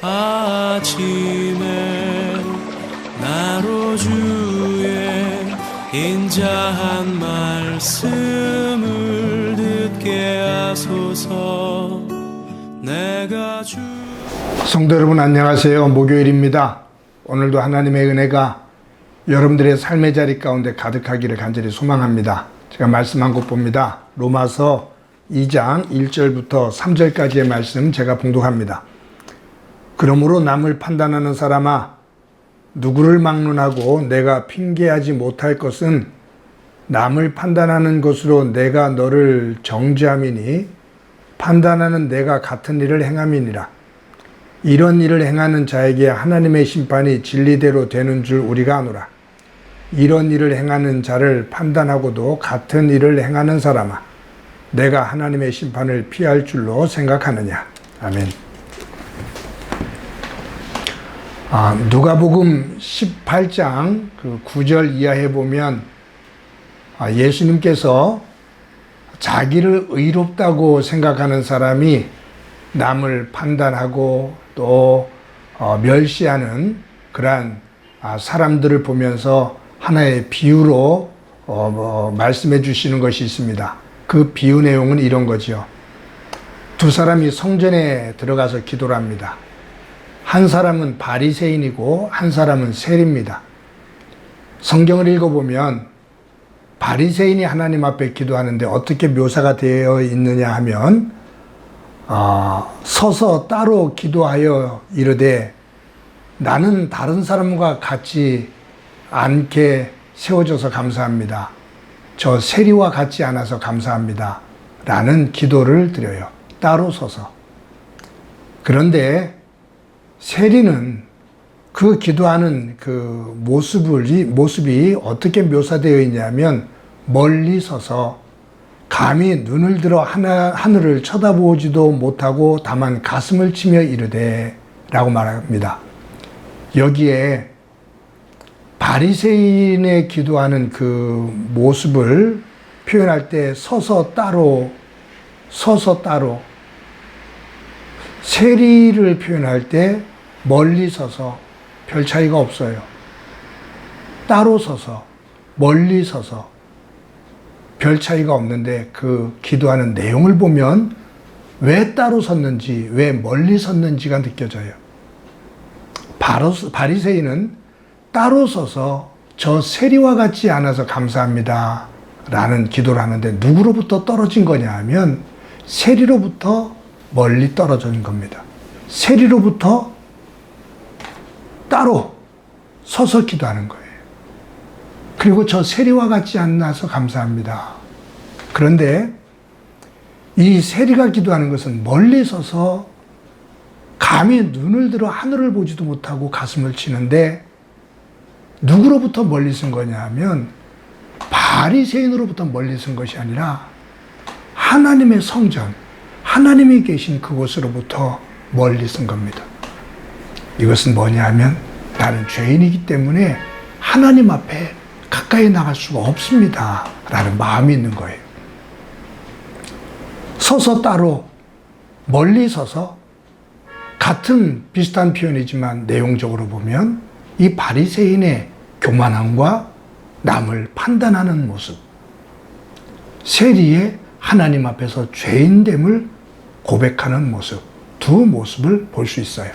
아침에 나로 주의 인자한 말씀을 듣게 하소서. 내가 성도 여러분 안녕하세요. 목요일입니다. 오늘도 하나님의 은혜가 여러분들의 삶의 자리 가운데 가득하기를 간절히 소망합니다. 제가 말씀한 곳 봅니다. 로마서 2장 1절부터 3절까지의 말씀 제가 봉독합니다. 그러므로 남을 판단하는 사람아, 누구를 막론하고 내가 핑계하지 못할 것은 남을 판단하는 것으로 내가 너를 정죄함이니 판단하는 내가 같은 일을 행함이니라. 이런 일을 행하는 자에게 하나님의 심판이 진리대로 되는 줄 우리가 아노라. 이런 일을 행하는 자를 판단하고도 같은 일을 행하는 사람아, 내가 하나님의 심판을 피할 줄로 생각하느냐. 아멘. 누가복음 18장 9절 이하에 보면 예수님께서 자기를 의롭다고 생각하는 사람이 남을 판단하고 또 멸시하는 그러한 사람들을 보면서 하나의 비유로 말씀해 주시는 것이 있습니다. 그 비유 내용은 이런 거죠. 두 사람이 성전에 들어가서 기도를 합니다. 한 사람은 바리새인이고 한 사람은 세리입니다. 성경을 읽어보면 바리새인이 하나님 앞에 기도하는데 어떻게 묘사가 되어 있느냐 하면 서서 따로 기도하여 이르되 나는 다른 사람과 같지 않게 세워져서 감사합니다. 저 세리와 같지 않아서 감사합니다. 라는 기도를 드려요. 따로 서서. 그런데 세리는 그 기도하는 그 모습이 어떻게 묘사되어 있냐면 멀리 서서 감히 눈을 들어 하늘을 쳐다보지도 못하고 다만 가슴을 치며 이르되 라고 말합니다. 여기에 바리새인의 기도하는 그 모습을 표현할 때 서서 따로 세리를 표현할 때 멀리 서서 별 차이가 없어요. 따로 서서 멀리 서서 별 차이가 없는데 그 기도하는 내용을 보면 왜 따로 섰는지 왜 멀리 섰는지가 느껴져요. 바리새인은 따로 서서 저 세리와 같지 않아서 감사합니다 라는 기도를 하는데 누구로부터 떨어진 거냐 하면 세리로부터 멀리 떨어진 겁니다. 세리로부터 따로 서서 기도하는 거예요. 그리고 저 세리와 같지 않아서 감사합니다. 그런데 이 세리가 기도하는 것은 멀리 서서 감히 눈을 들어 하늘을 보지도 못하고 가슴을 치는데 누구로부터 멀리 쓴 거냐 하면 바리새인으로부터 멀리 쓴 것이 아니라 하나님의 성전, 하나님이 계신 그곳으로부터 멀리 쓴 겁니다. 이것은 뭐냐 하면 나는 죄인이기 때문에 하나님 앞에 가까이 나갈 수가 없습니다 라는 마음이 있는 거예요. 서서 따로 멀리 서서 같은 비슷한 표현이지만 내용적으로 보면 이 바리새인의 교만함과 남을 판단하는 모습, 세리의 하나님 앞에서 죄인됨을 고백하는 모습, 두 모습을 볼 수 있어요.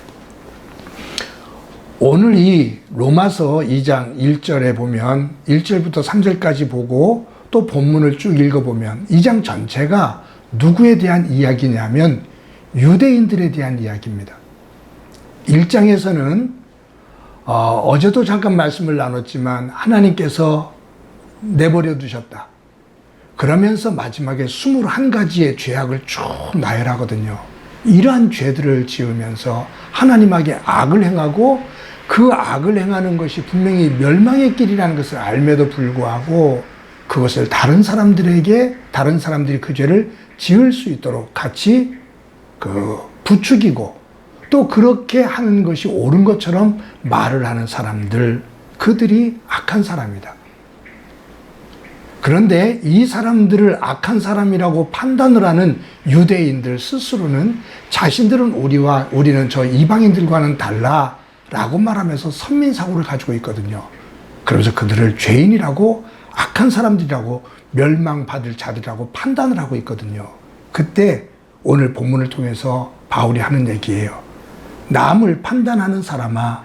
오늘 이 로마서 2장 1절에 보면 1절부터 3절까지 보고 또 본문을 쭉 읽어보면 2장 전체가 누구에 대한 이야기냐면 유대인들에 대한 이야기입니다. 1장에서는 어제도 잠깐 말씀을 나눴지만 하나님께서 내버려 두셨다. 그러면서 마지막에 21가지의 죄악을 쭉 나열하거든요. 이러한 죄들을 지으면서 하나님에게 악을 행하고 그 악을 행하는 것이 분명히 멸망의 길이라는 것을 알매도 불구하고 그것을 다른 사람들이 그 죄를 지을 수 있도록 같이 부추기고 또 그렇게 하는 것이 옳은 것처럼 말을 하는 사람들, 그들이 악한 사람이다. 그런데 이 사람들을 악한 사람이라고 판단을 하는 유대인들 스스로는 자신들은 우리는 저 이방인들과는 달라라고 말하면서 선민사고를 가지고 있거든요. 그러면서 그들을 죄인이라고 악한 사람들이라고 멸망받을 자들이라고 판단을 하고 있거든요. 그때 오늘 본문을 통해서 바울이 하는 얘기예요. 남을 판단하는 사람아,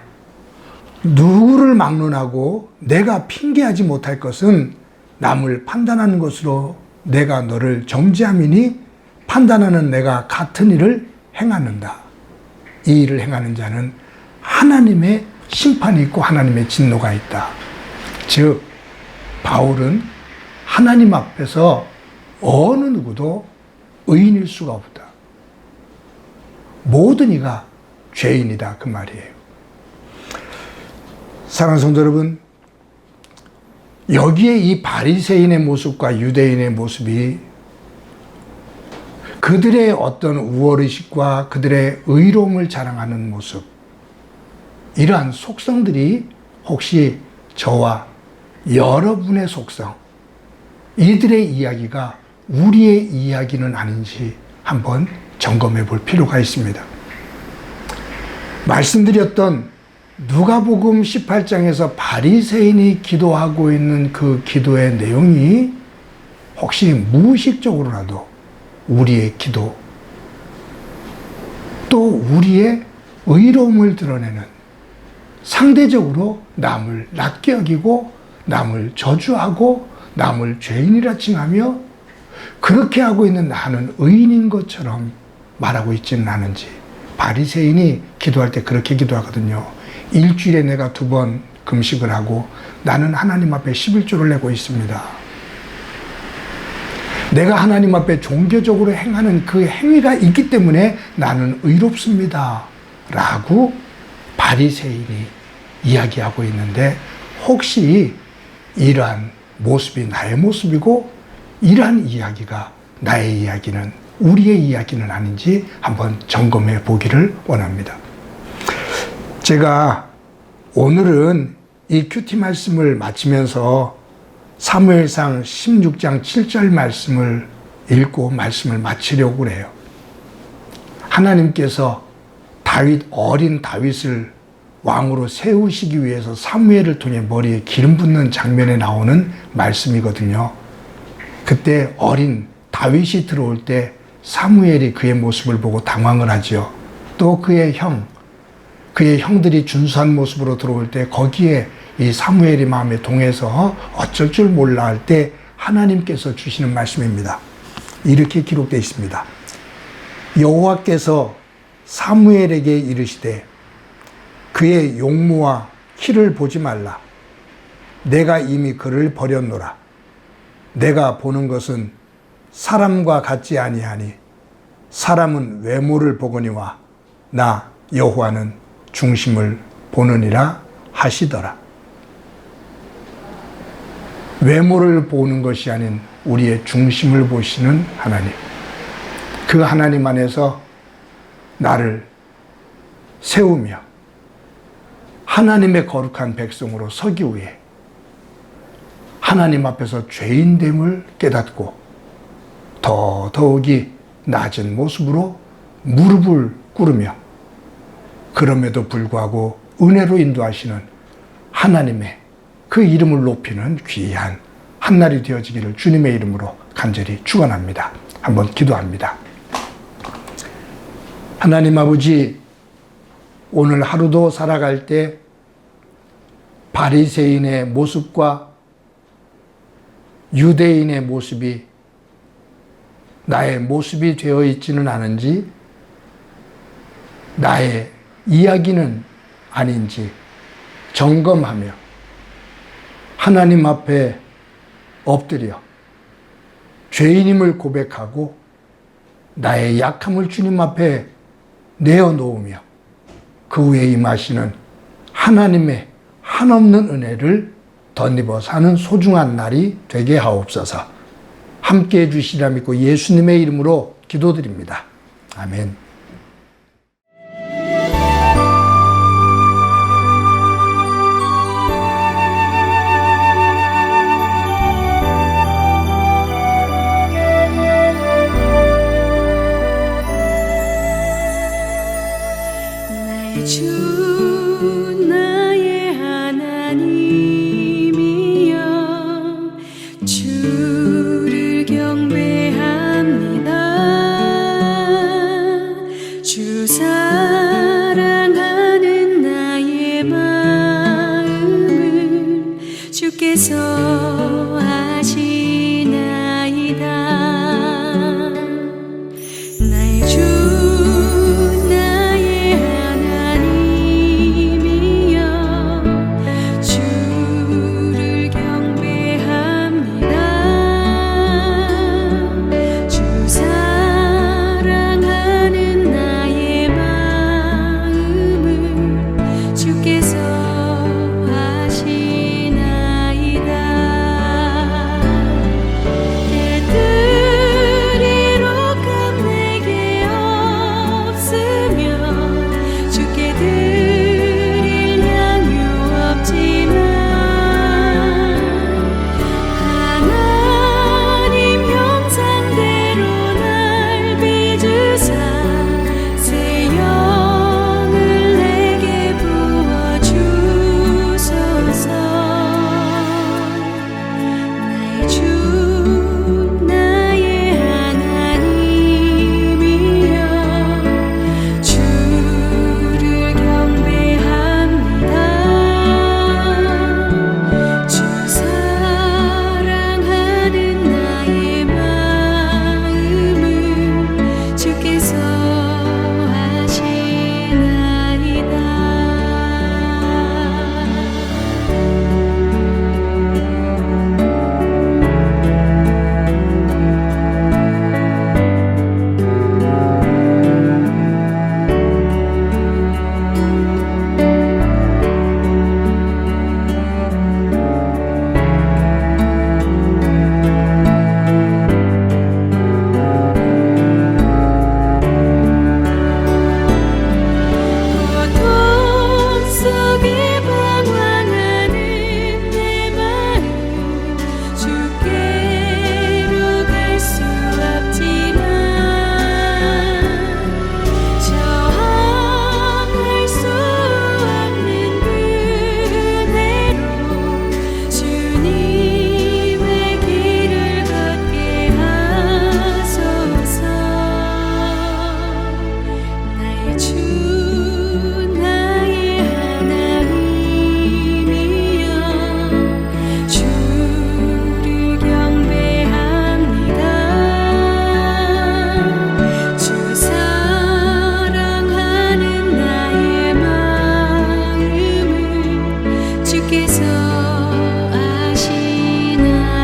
누구를 막론하고 내가 핑계하지 못할 것은 남을 판단하는 것으로 내가 너를 정죄함이니 판단하는 내가 같은 일을 행하는다. 이 일을 행하는 자는 하나님의 심판이 있고 하나님의 진노가 있다. 즉 바울은 하나님 앞에서 어느 누구도 의인일 수가 없다. 모든 이가 죄인이다 그 말이에요. 사랑하는 성도 여러분, 여기에 이 바리새인의 모습과 유대인의 모습이 그들의 어떤 우월의식과 그들의 의로움을 자랑하는 모습, 이러한 속성들이 혹시 저와 여러분의 속성, 이들의 이야기가 우리의 이야기는 아닌지 한번 점검해 볼 필요가 있습니다. 말씀드렸던 누가복음 18장에서 바리새인이 기도하고 있는 그 기도의 내용이 혹시 무의식적으로라도 우리의 기도, 또 우리의 의로움을 드러내는, 상대적으로 남을 낮게 여기고 남을 저주하고 남을 죄인이라 칭하며 그렇게 하고 있는 나는 의인인 것처럼 말하고 있지는 않은지. 바리새인이 기도할 때 그렇게 기도하거든요. 일주일에 내가 2번 금식을 하고 나는 하나님 앞에 11조를 내고 있습니다. 내가 하나님 앞에 종교적으로 행하는 그 행위가 있기 때문에 나는 의롭습니다. 라고 바리새인이 이야기하고 있는데, 혹시 이러한 모습이 나의 모습이고 이러한 이야기가 나의 이야기는, 우리의 이야기는 아닌지 한번 점검해 보기를 원합니다. 제가 오늘은 이 큐티 말씀을 마치면서 사무엘상 16장 7절 말씀을 읽고 말씀을 마치려고 해요. 하나님께서 어린 다윗을 왕으로 세우시기 위해서 사무엘을 통해 머리에 기름 붓는 장면에 나오는 말씀이거든요. 그때 어린 다윗이 들어올 때 사무엘이 그의 모습을 보고 당황을 하죠. 또 그의 형들이 준수한 모습으로 들어올 때 거기에 이 사무엘이 마음에 동해서 어쩔 줄 몰라 할 때 하나님께서 주시는 말씀입니다. 이렇게 기록되어 있습니다. 여호와께서 사무엘에게 이르시되 그의 용모와 키를 보지 말라. 내가 이미 그를 버렸노라. 내가 보는 것은 사람과 같지 아니하니 사람은 외모를 보거니와 나 여호와는 중심을 보느니라 하시더라. 외모를 보는 것이 아닌 우리의 중심을 보시는 하나님, 그 하나님 안에서 나를 세우며 하나님의 거룩한 백성으로 서기 위해 하나님 앞에서 죄인됨을 깨닫고 더욱이 낮은 모습으로 무릎을 꿇으며, 그럼에도 불구하고 은혜로 인도하시는 하나님의 그 이름을 높이는 귀한 한날이 되어지기를 주님의 이름으로 간절히 축원합니다. 한번 기도합니다. 하나님 아버지, 오늘 하루도 살아갈 때 바리새인의 모습과 유대인의 모습이 나의 모습이 되어 있지는 않은지, 나의 이야기는 아닌지 점검하며 하나님 앞에 엎드려 죄인임을 고백하고 나의 약함을 주님 앞에 내어놓으며 그 후에 임하시는 하나님의 한없는 은혜를 덧입어 사는 소중한 날이 되게 하옵소서. 함께 해주시리라 믿고 예수님의 이름으로 기도드립니다. 아멘. 주 나의 하나님이여 주를 경배합니다. 주 사랑하는 나의 마음을 주께서 아시나이다. 나의 주 나의 하나님이여 주를 경배합니다. 주 사랑하는 나의 마음을 주께서 아시나이다. 개들이 록감 내게 없으며 주께 드릴 양유 없지만 하나님 형상대로 날 빚으사 새 영을 내게 부어주소서. 나의 주 나의 하나님이여 주를 경배합니다. 주 사랑하는 나의 마음을 주께서 아시나이다. 고통 속에 방황하는 내 마음 주께로 갈 수 없지만 저항할 수 없는 은혜로 주님의 길을 걷게 하소서. 나의 주 나의 하나님이여 주를 경배합니다. 주 사랑하는 나의 마음을 주께서 아시나이다.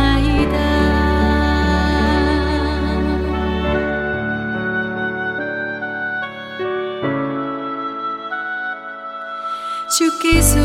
주께서